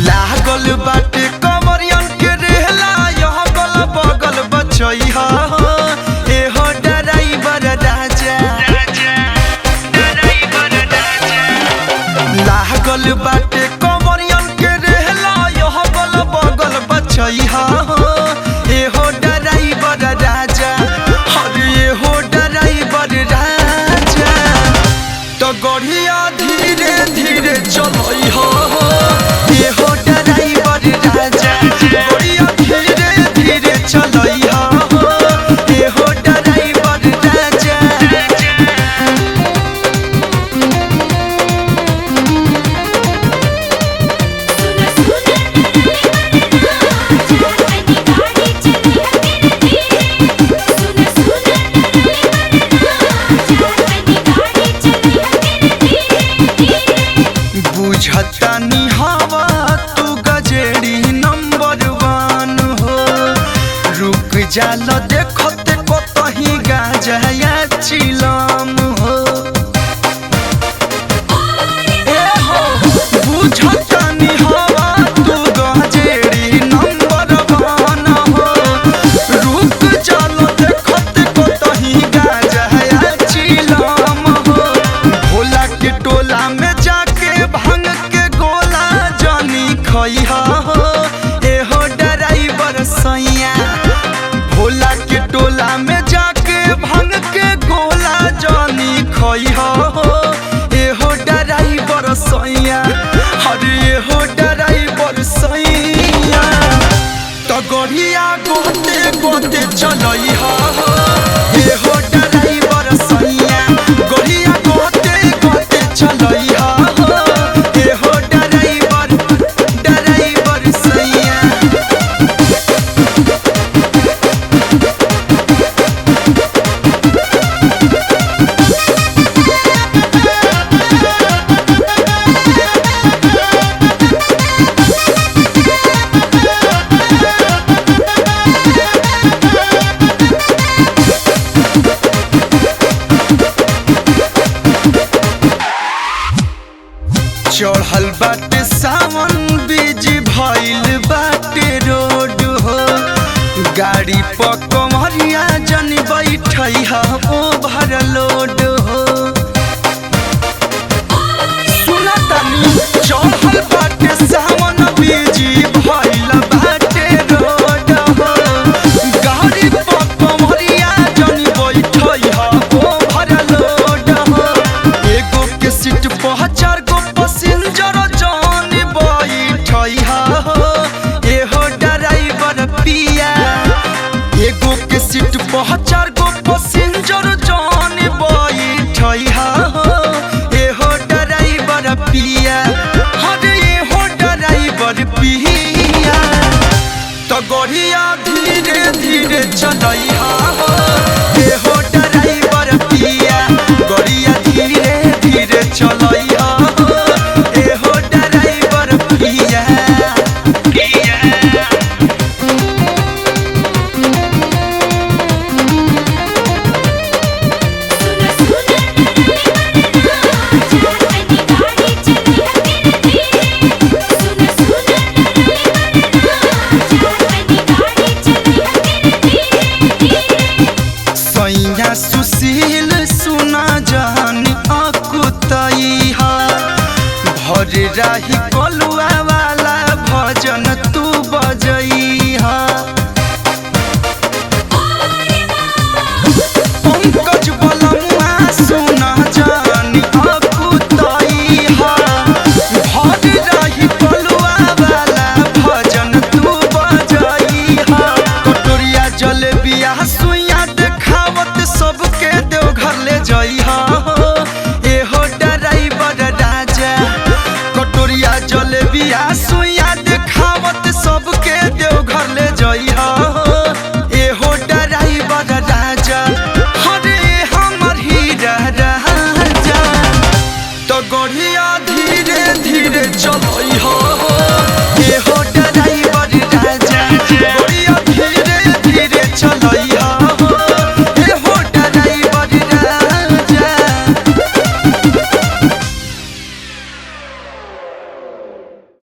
लागल बाटे कमरियन के रेहला यह गल बगल बचैहा एहो ड्राइवर राजा लागल बाटे कमरियन के रेहला यह गल बगल बचैहा एहो ड्राइवर राजा अरे एहो ड्राइवर राजा तो गड़िया धीरे धीरे चलैहा एहो ड्राइवर राजा गड़िया धीरे धीरे चलैहा एहो ड्राइवर राजा बुझता नी हवा तू गजेड़ी नंबर 1 हो रुक जाल देखते कतही गाजया चिलम हो ए हो बुझता नी हवा तू गजेड़ी नंबर 1 हो रुक जाल देखते कतही गाजया चिलम हो भोला के टोला में जाके भांग के गोला जानी खैहा एहो ड्राइवर सैया भोला के टोला में जाके भांग के गोला जानी खैहा एहो ड्राइवर सैया अरे एहो ड्राइवर सैया तो गड़िया गोते गोते चलैहा एहो ड्राइवर सैया गड़िया गोते गोते चलैहा एहो ड्राइवर सैया चढ़ल बाटे सावन बीज भइल बाटे रोड हो गाड़ी पर कमरिया जन बैठैहा ओभर लोड हो सुना तनी चढ़ल बाटे सावन बीज भइल बाटे रोड हो गाड़ी पर कमरिया जन बैठैहा ओभर लोड हो एगो के सीट पर 4 गो पैसेंजर जान बैठैहा एहो ड्राइवर पिया एगो के सीट पर 4 गो पैसेंजर जान बैठैहा एहो ड्राइवर पिया अरे एहो ड्राइवर पिया तो गड़िया धीरे धीरे चलैहा एहो ड्राइवर पिया गड़िया धीरे धीरे चलैहा एहो ड्राइवर पिया सैया सुशील सुना जान अकुतैहा भर राही कलुआ